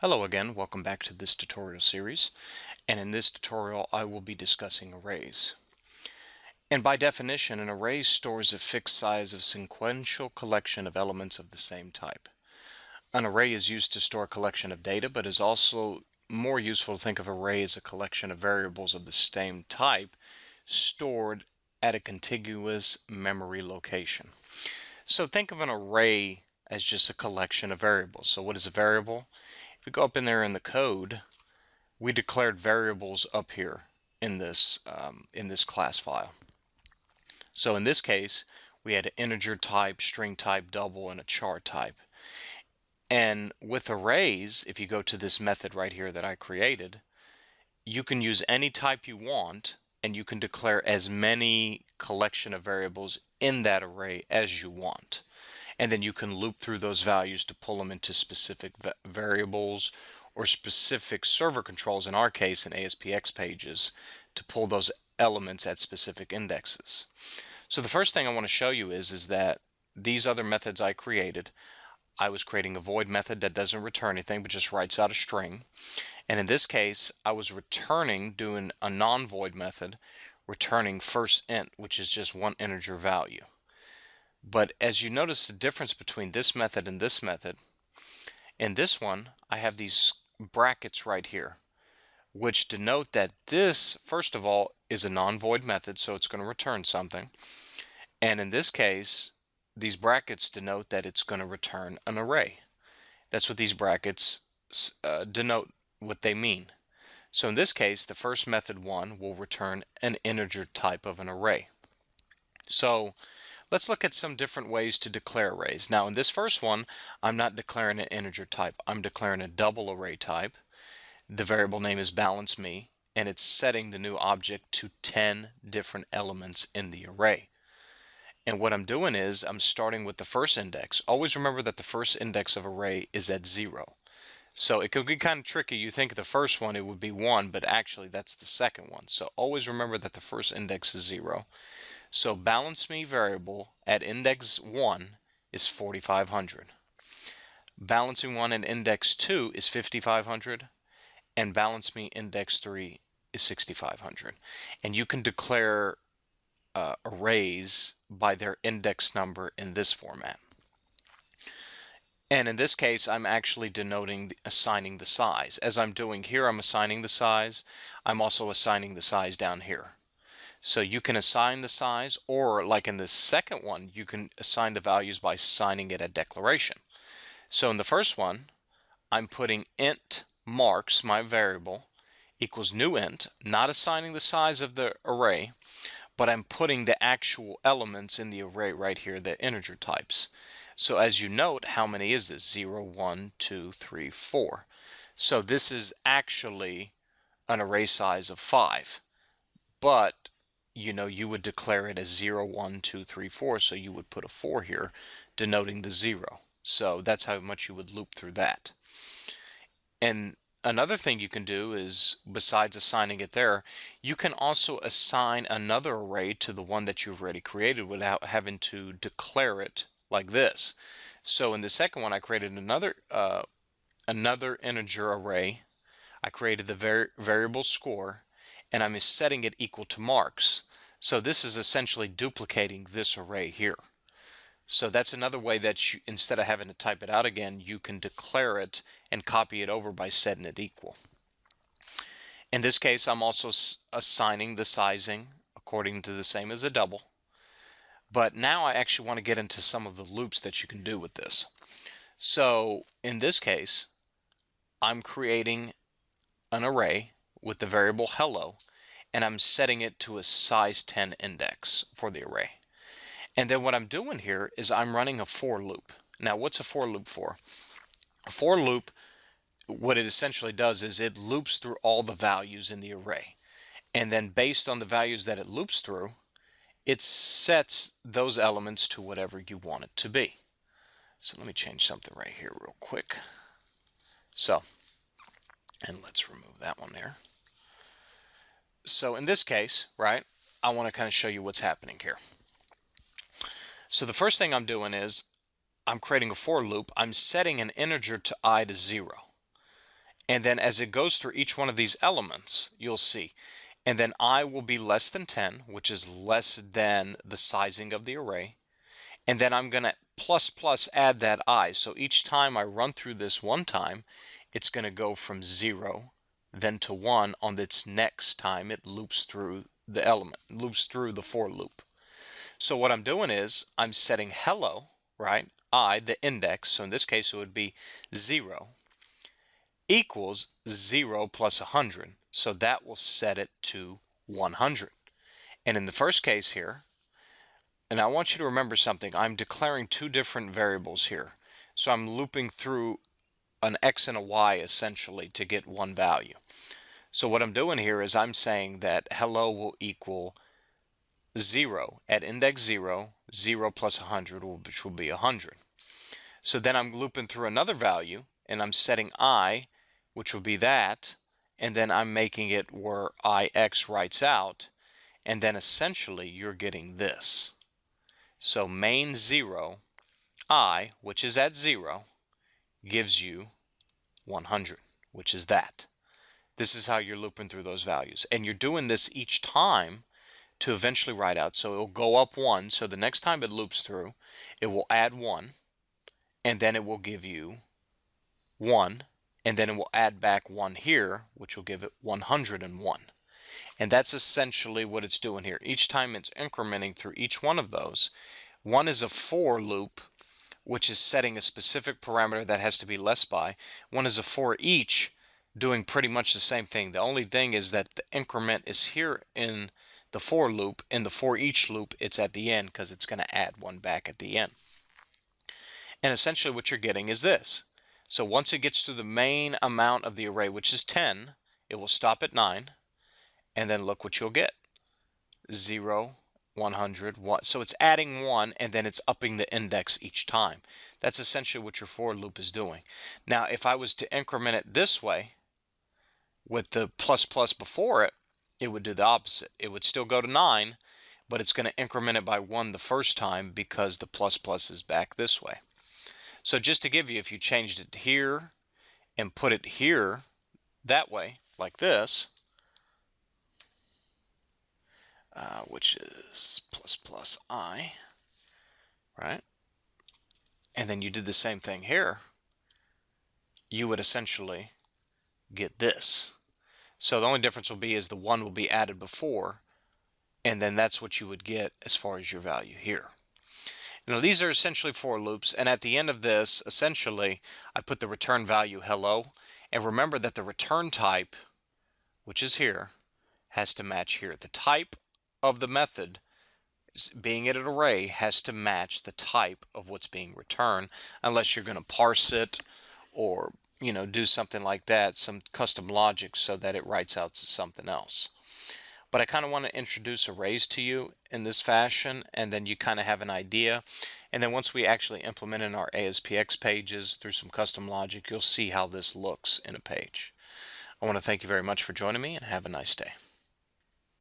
Hello again, welcome back to this tutorial series, and in this tutorial I will be discussing arrays. And by definition, an array stores a fixed size of sequential collection of elements of the same type. An array is used to store a collection of data, but is also more useful to think of array as a collection of variables of the same type stored at a contiguous memory location. So think of an array as just a collection of variables. So what is a variable? If we go up in there in the code, we declared variables up here in this class file. So in this case, we had an integer type, string type, double, and a char type. And with arrays, if you go to this method right here that I created, you can use any type you want, and you can declare as many collection of variables in that array as you want. And then you can loop through those values to pull them into specific variables or specific server controls, in our case in ASPX pages, to pull those elements at specific indexes. So the first thing I want to show you is that these other methods I created, I was creating a void method that doesn't return anything but just writes out a string. And in this case, I was doing a non-void method, returning first int, which is just one integer value. But as you notice the difference between this method and this method, in this one, I have these brackets right here, which denote that this, first of all, is a non-void method, so it's going to return something. And in this case, these brackets denote that it's going to return an array. That's what these brackets denote what they mean. So in this case, the first method 1 will return an integer type of an array. So let's look at some different ways to declare arrays. Now in this first one, I'm not declaring an integer type. I'm declaring a double array type. The variable name is balance me, and it's setting the new object to 10 different elements in the array. And what I'm doing is I'm starting with the first index. Always remember that the first index of array is at 0. So it could be kind of tricky. You think the first one it would be 1, but actually that's the second one. So always remember that the first index is 0. So balance me variable at index 1 is 4500. Balancing 1 at index 2 is 5500. And balance me index 3 is 6500. And you can declare arrays by their index number in this format. And in this case, I'm actually assigning the size. As I'm doing here, I'm assigning the size. I'm also assigning the size down here. So you can assign the size, or like in the second one, you can assign the values by assigning it a declaration. So in the first one, I'm putting int marks, my variable, equals new int, not assigning the size of the array, but I'm putting the actual elements in the array right here, the integer types. So as you note, how many is this? 0, 1, 2, 3, 4. So this is actually an array size of 5. But you would declare it as 0, 1, 2, 3, 4, so you would put a 4 here, denoting the 0. So that's how much you would loop through that. And another thing you can do is, besides assigning it there, you can also assign another array to the one that you've already created without having to declare it like this. So in the second one, I created another integer array. I created the variable score, and I'm setting it equal to marks. So this is essentially duplicating this array here. So that's another way that you, instead of having to type it out again, you can declare it and copy it over by setting it equal. In this case, I'm also assigning the sizing according to the same as a double. But now I actually want to get into some of the loops that you can do with this. So in this case, I'm creating an array with the variable hello, and I'm setting it to a size 10 index for the array. And then what I'm doing here is I'm running a for loop. Now what's a for loop for? A for loop, what it essentially does is it loops through all the values in the array. And then based on the values that it loops through, it sets those elements to whatever you want it to be. So let me change something right here real quick. So, and let's remove that one there. So in this case, right, I want to kind of show you what's happening here. So the first thing I'm doing is I'm creating a for loop. I'm setting an integer to I to 0. And then as it goes through each one of these elements, you'll see. And then I will be less than 10, which is less than the sizing of the array. And then I'm going to plus plus add that I. So each time I run through this one time, it's going to go from 0 then to 1 on its next time it loops through the element, loops through the for loop. So what I'm doing is I'm setting hello, right? I, the index, so in this case it would be 0, equals 0 plus 100. So that will set it to 100. And in the first case here, and I want you to remember something, I'm declaring two different variables here. So I'm looping through an x and a y essentially to get one value. So what I'm doing here is I'm saying that hello will equal 0 at index 0, 0 plus 100, which will be 100. So then I'm looping through another value, and I'm setting I, which will be that, and then I'm making it where ix writes out, and then essentially you're getting this. So main 0, I, which is at 0, gives you 100, which is that. This is how you're looping through those values. And you're doing this each time to eventually write out. So it'll go up 1. So the next time it loops through, it will add 1. And then it will give you 1. And then it will add back 1 here, which will give it 101. And that's essentially what it's doing here. Each time it's incrementing through each one of those. One is a for loop, which is setting a specific parameter that has to be less by. One is a for each, doing pretty much the same thing. The only thing is that the increment is here in the for loop. In the for each loop, it's at the end because it's going to add 1 back at the end. And essentially what you're getting is this. So once it gets to the main amount of the array, which is 10, it will stop at 9. And then look what you'll get. 0, 100, 1. So it's adding 1 and then it's upping the index each time. That's essentially what your for loop is doing. Now if I was to increment it this way with the plus plus before it, it would do the opposite. It would still go to 9, but it's going to increment it by 1 the first time because the plus plus is back this way. So just to give you, if you changed it here and put it here that way, like this, which is plus plus I, right? And then you did the same thing here, you would essentially get this. So the only difference will be is the 1 will be added before, and then that's what you would get as far as your value here. Now these are essentially for loops, and at the end of this, essentially, I put the return value hello, and remember that the return type, which is here, has to match here. The type of the method, being it an array, has to match the type of what's being returned, unless you're going to parse it or do something like that, some custom logic so that it writes out to something else. But I kind of want to introduce arrays to you in this fashion, and then you kind of have an idea. And then once we actually implement in our ASPX pages through some custom logic, you'll see how this looks in a page. I want to thank you very much for joining me, and have a nice day.